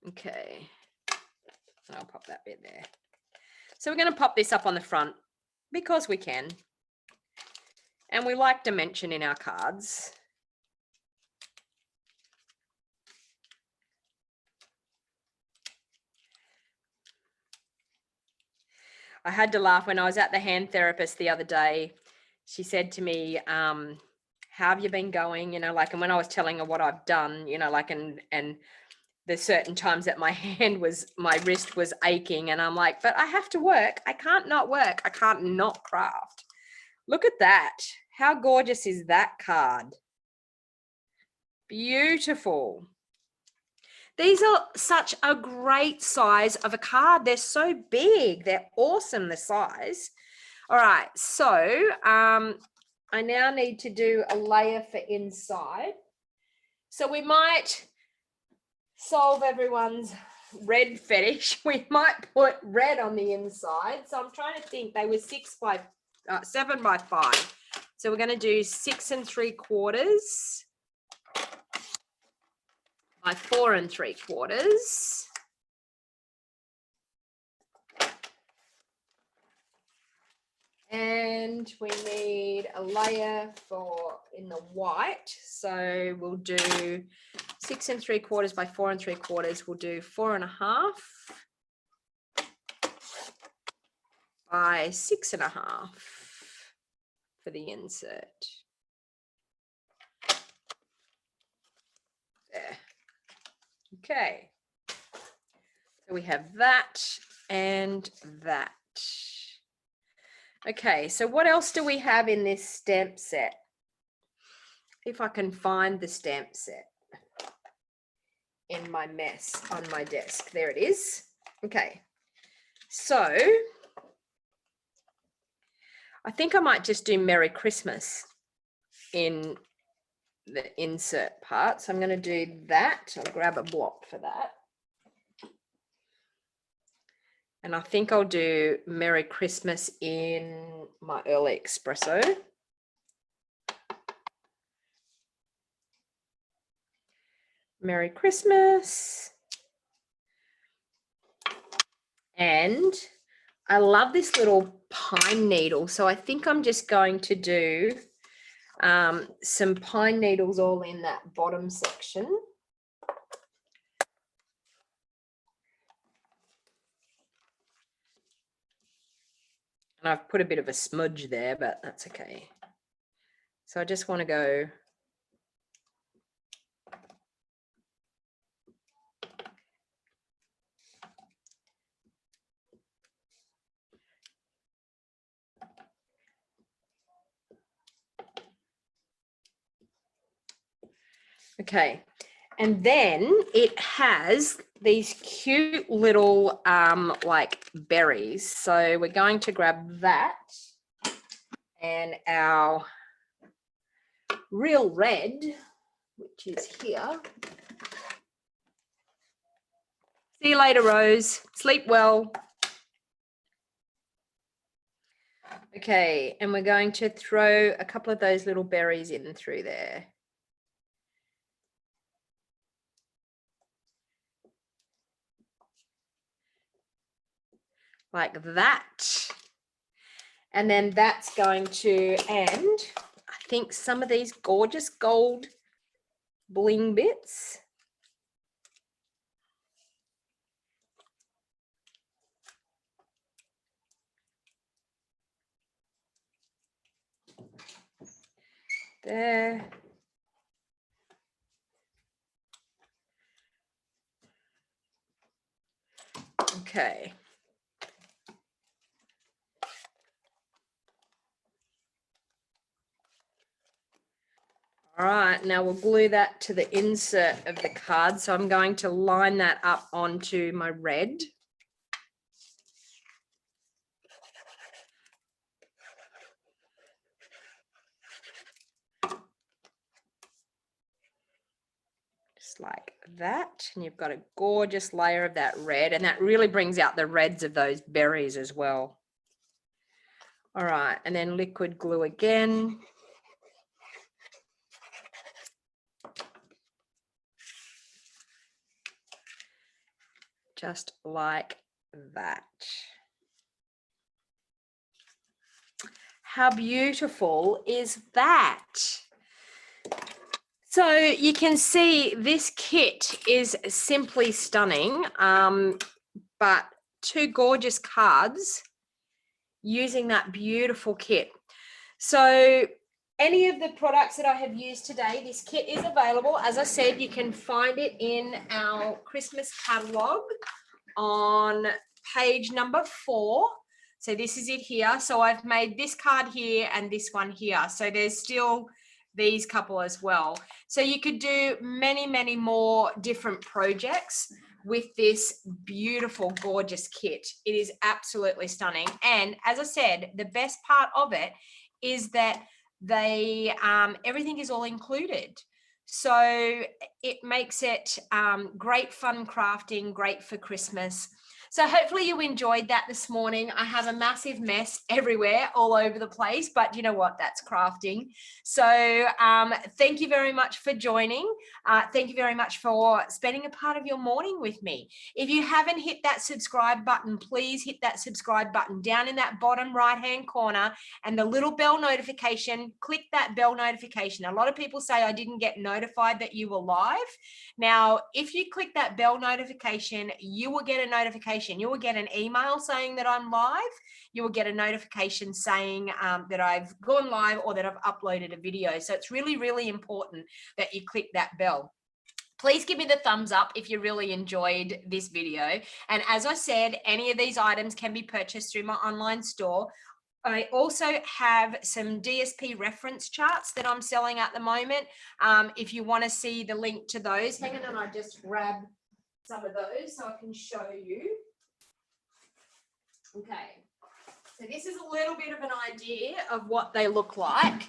Okay, and I'll pop that bit there. So we're going to pop this up on the front because we can. And we like dimension in our cards. I had to laugh when I was at the hand therapist the other day. She said to me, how have you been going? You know, like, and when I was telling her what I've done, you know, like, and there's certain times that my wrist was aching and I'm like, but I have to work. I can't not work. I can't not craft. Look at that. How gorgeous is that card? Beautiful. These are such a great size of a card. They're so big. They're awesome, the size. All right, so I now need to do a layer for inside. So we might solve everyone's red fetish. We might put red on the inside. So I'm trying to think. They were 7 by 5. So we're going to do 6 3/4 by 4 3/4. And we need a layer for in the white. So we'll do 6 3/4 by 4 3/4. We'll do 4.5 by 6.5 for the insert. There. Okay. So we have that and that. Okay, so what else do we have in this stamp set? If I can find the stamp set in my mess on my desk. There it is. Okay, so I think I might just do Merry Christmas in the insert part. So I'm going to do that. I'll grab a block for that. And I think I'll do Merry Christmas in my early espresso. Merry Christmas. And I love this little pine needle. So I think I'm just going to do some pine needles all in that bottom section. And I've put a bit of a smudge there, but that's okay. So I just want to go okay. And then it has these cute little like berries. So we're going to grab that and our real red, which is here. See you later, Rose. Sleep well. Okay, and we're going to throw a couple of those little berries in through there. Like that. And then that's going to end, I think, some of these gorgeous gold bling bits. There. Okay. All right, now we'll glue that to the insert of the card. So I'm going to line that up onto my red. Just like that. And you've got a gorgeous layer of that red, and that really brings out the reds of those berries as well. All right, and then liquid glue again. Just like that. How beautiful is that? So you can see this kit is simply stunning, but 2 gorgeous cards using that beautiful kit. So any of the products that I have used today, this kit is available. As I said, you can find it in our Christmas catalog on page number 4. So this is it here. So I've made this card here and this one here. So there's still these couple as well. So you could do many, many more different projects with this beautiful, gorgeous kit. It is absolutely stunning. And as I said, the best part of it is that they everything is all included. So it makes it great fun crafting, great for Christmas. So hopefully you enjoyed that this morning. I have a massive mess everywhere, all over the place, but you know what? That's crafting. So thank you very much for joining. Thank you very much for spending a part of your morning with me. If you haven't hit that subscribe button, please hit that subscribe button down in that bottom right-hand corner and the little bell notification. Click that bell notification. A lot of people say I didn't get notified that you were live. Now, if you click that bell notification, you will get a notification. You will get an email saying that I'm live. You will get a notification saying that I've gone live or that I've uploaded a video. So it's really, really important that you click that bell. Please give me the thumbs up if you really enjoyed this video. And as I said, any of these items can be purchased through my online store. I also have some DSP reference charts that I'm selling at the moment. If you want to see the link to those, hang on, and I just grab some of those so I can show you. Okay, so this is a little bit of an idea of what they look like.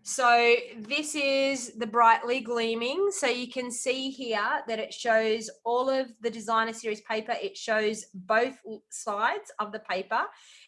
So this is the brightly gleaming. So you can see here that it shows all of the designer series paper. It shows both sides of the paper.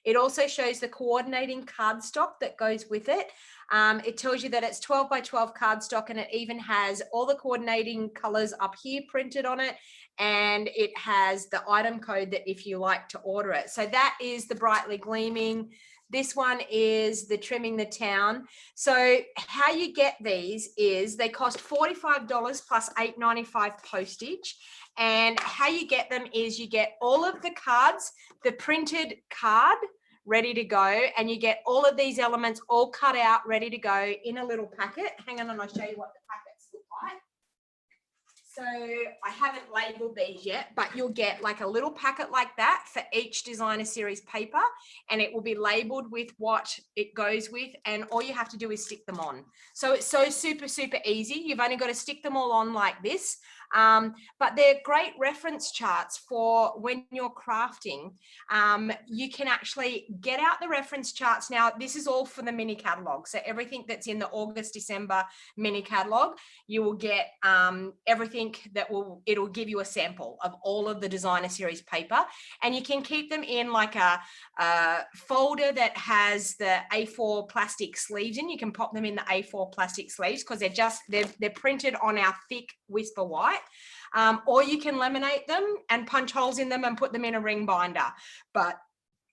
It also shows the coordinating cardstock that goes with it. It tells you that it's 12 by 12 cardstock, and it even has all the coordinating colors up here printed on it. And it has the item code that if you like to order it. So that is the brightly gleaming. This one is the trimming the town. So how you get these is they cost $45 plus $8.95 postage. And how you get them is you get all of the cards, the printed card ready to go, and you get all of these elements all cut out, ready to go in a little packet. Hang on and I'll show you what the packets look like. So I haven't labeled these yet, but you'll get like a little packet like that for each designer series paper, and it will be labeled with what it goes with, and all you have to do is stick them on. So it's so super, super easy. You've only got to stick them all on like this. But they're great reference charts for when you're crafting. You can actually get out the reference charts. Now, this is all for the mini catalog. So everything that's in the August, December mini catalog, you will get everything that it'll give you a sample of all of the designer series paper, and you can keep them in like a folder that has the A4 plastic sleeves in. You can pop them in the A4 plastic sleeves because they're printed on our thick Whisper White. Or you can laminate them and punch holes in them and put them in a ring binder. But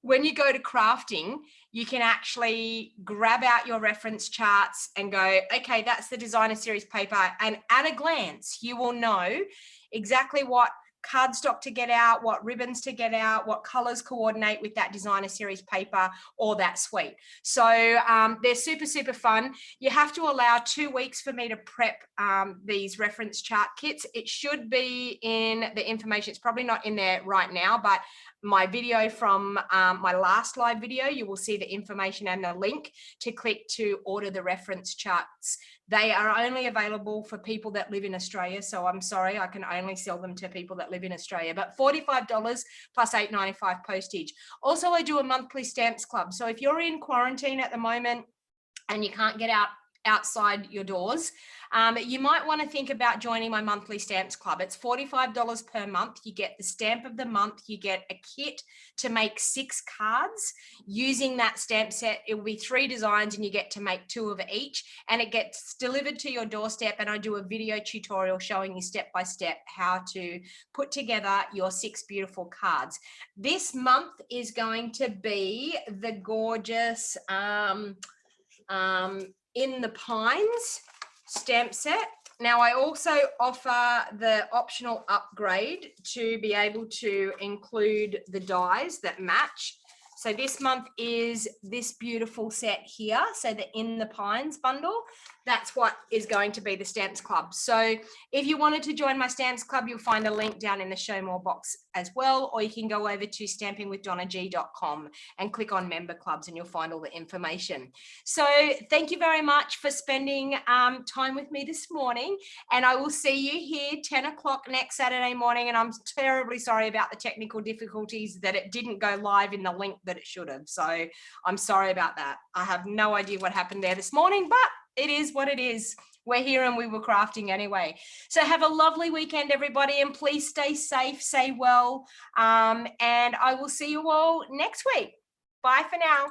when you go to crafting, you can actually grab out your reference charts and go, okay, that's the designer series paper. And at a glance, you will know exactly what cardstock to get out, what ribbons to get out, what colors coordinate with that designer series paper or that suite. So they're super, super fun. You have to allow 2 weeks for me to prep these reference chart kits. It should be in the information. It's probably not in there right now, but my video from my last live video, you will see the information and the link to click to order the reference charts. They are only available for people that live in Australia. So I'm sorry, I can only sell them to people that live in Australia, but $45 plus $8.95 postage. Also, I do a monthly stamps club. So if you're in quarantine at the moment and you can't get outside your doors, you might want to think about joining my monthly stamps club. It's $45 per month. You get the stamp of the month. You get a kit to make 6 cards using that stamp set. It will be 3 designs and you get to make 2 of each, and it gets delivered to your doorstep. And I do a video tutorial showing you step by step how to put together your 6 beautiful cards. This month is going to be the gorgeous In the Pines stamp set. Now, I also offer the optional upgrade to be able to include the dies that match. So this month is this beautiful set here. So the In the Pines bundle, that's what is going to be the Stamps Club. So if you wanted to join my Stamps Club, you'll find a link down in the show more box as well, or you can go over to stampingwithdonnag.com and click on member clubs and you'll find all the information. So thank you very much for spending time with me this morning, and I will see you here 10 o'clock next Saturday morning. And I'm terribly sorry about the technical difficulties that it didn't go live in the link that it should have. So I'm sorry about that. I have no idea what happened there this morning, but it is what it is. We're here and we were crafting anyway. So have a lovely weekend, everybody, and please stay safe, stay well, and I will see you all next week. Bye for now.